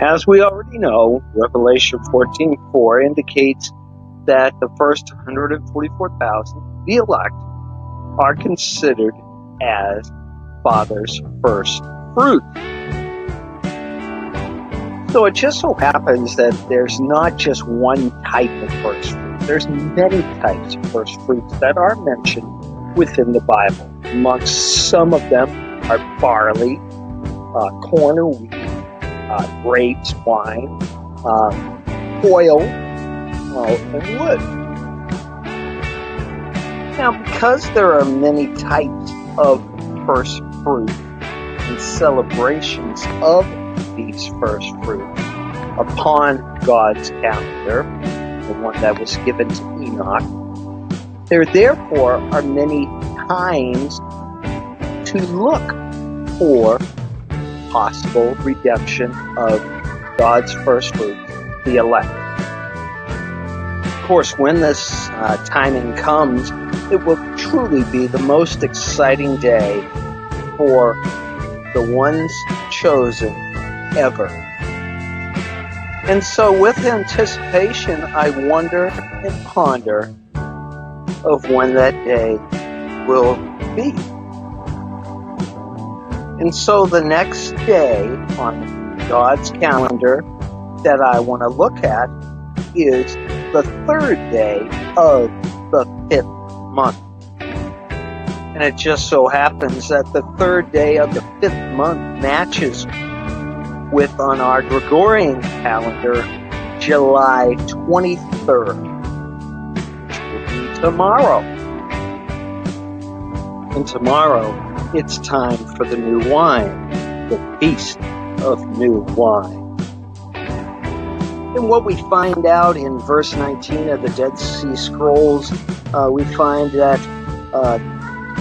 As we already know, Revelation 14:4 indicates that the first 144,000, the elect, are considered as Father's first fruit. So it just so happens that there's not just one type of first fruit. There's many types of first fruits that are mentioned within the Bible. Amongst some of them are barley, corn or wheat, grapes, wine, oil, and wood. Now, because there are many types of first fruit and celebrations of these first fruit upon God's calendar, the one that was given to Enoch, there therefore are many times to look for possible redemption of God's first fruit, the elect. Of course, when this timing comes, it will truly be the most exciting day for the ones chosen ever. And so with anticipation, I wonder and ponder of when that day will be. And so the next day on God's calendar that I want to look at is the third day of the 5th month. And it just so happens that the third day of the 5th month matches with, on our Gregorian calendar, July 23rd, which will be tomorrow. And tomorrow, it's time for the new wine, the Feast of New Wine. And what we find out in verse 19 of the Dead Sea Scrolls, we find that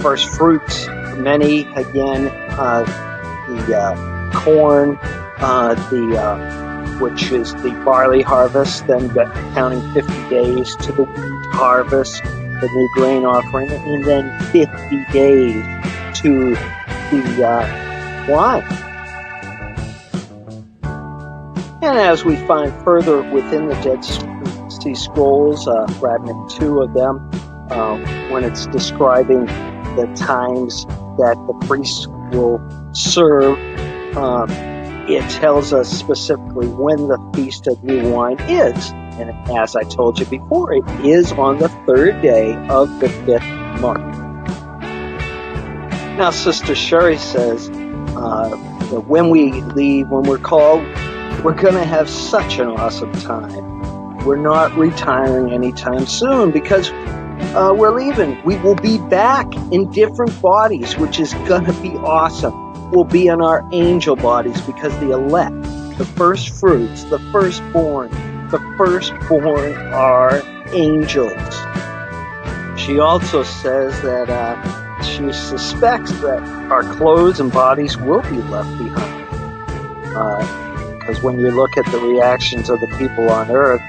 first fruits, many, again, the corn, which is the barley harvest, then counting 50 days to the wheat harvest, the new grain offering, and then 50 days to the wine. And as we find further within the Dead Sea Scrolls, fragment 2 of them, when it's describing the times that the priests will serve, it tells us specifically when the Feast of New Wine is. And as I told you before, it is on the third day of the 5th month. Now, Sister Sherry says that when we leave, when we're called, we're going to have such an awesome time. We're not retiring anytime soon because we're leaving. We will be back in different bodies, which is going to be awesome. We'll be in our angel bodies because the elect, the first fruits, the firstborn are angels. She also says that she suspects that our clothes and bodies will be left behind. Because when you look at the reactions of the people on earth,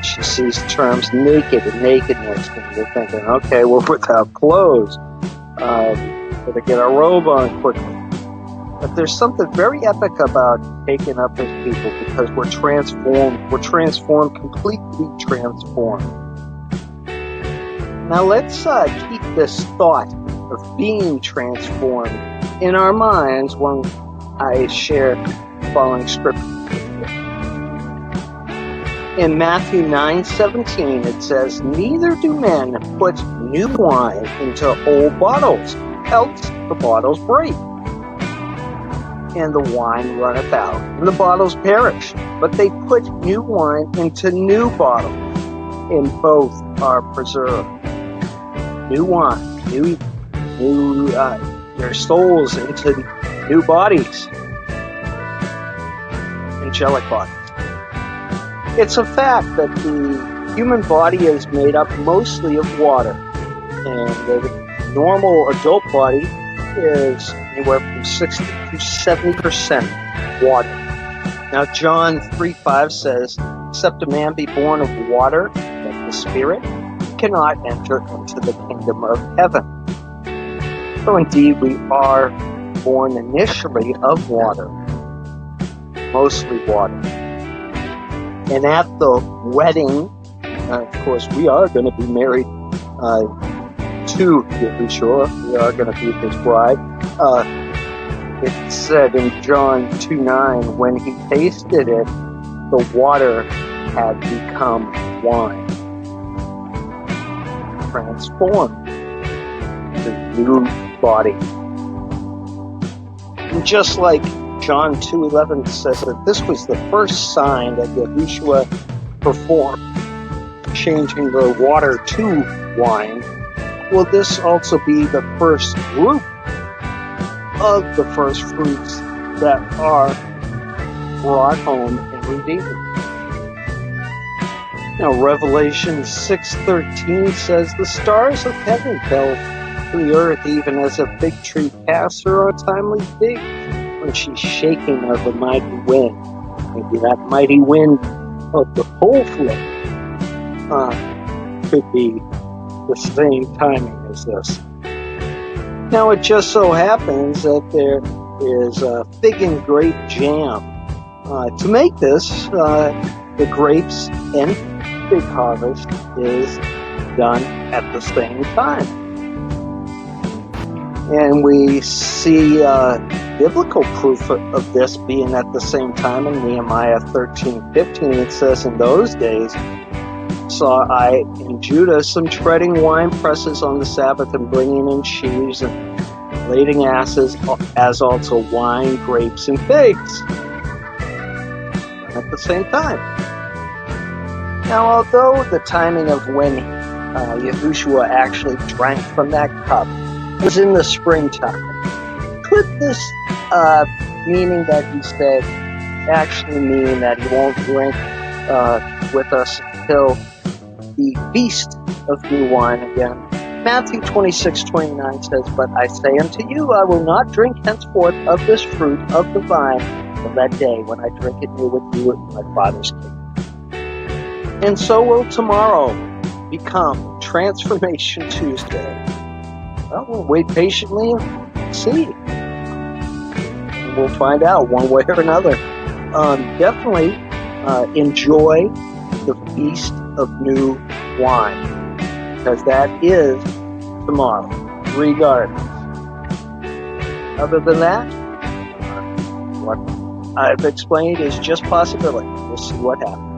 she sees terms naked and nakedness, and you're thinking, okay, we're without clothes. Better get our robe on quickly. But there's something very epic about taking up as people because we're transformed. We're transformed, completely transformed. Now let's keep this thought of being transformed in our minds when I share the following scripture. In Matthew 9:17, it says, "Neither do men put new wine into old bottles, else the bottles break, and the wine runneth out, and the bottles perish. But they put new wine into new bottles, and both are preserved." New wine, your souls into new bodies, angelic bodies. It's a fact that the human body is made up mostly of water, and the normal adult body is anywhere from 60 to 70% water. Now, John 3:5 says, "Except a man be born of water and the Spirit, he cannot enter into the kingdom of heaven." So indeed, we are born initially of water. mostly water. And at the wedding, of course, we are going to be married to Yahushua. We are going to be his bride. It said in John 2:9, when he tasted it, the water had become wine. Transformed the new body. And just like John 2:11 says that this was the first sign that Yahushua performed, changing the water to wine, will this also be the first group of the first fruits that are brought home and redeemed. Now, Revelation 6:13 says, the stars of heaven fell to the earth, even as a fig tree casts her untimely figs when she's shaken of a mighty wind. Maybe that mighty wind of the full flame could be the same timing as this. Now, it just so happens that there is fig and grape jam. To make this, the grapes and fig harvest is done at the same time. And we see biblical proof of this being at the same time in Nehemiah 13:15. It says, in those days saw I in Judah some treading wine presses on the Sabbath and bringing in sheaves and lading asses, as also wine, grapes, and figs at the same time. Now, although the timing of when Yahushua actually drank from that cup was in the springtime, could this meaning that he said actually mean that he won't drink with us until the feast of new wine again? Matthew 26:29 says, but I say unto you, I will not drink henceforth of this fruit of the vine till that day when I drink it new with you in my Father's kingdom. And so will tomorrow become Transformation Tuesday. Well, we'll wait patiently and see. And we'll find out one way or another. Definitely enjoy the Feast of New Wine, because that is tomorrow, regardless. Other than that, what I've explained is just possibility. We'll see what happens.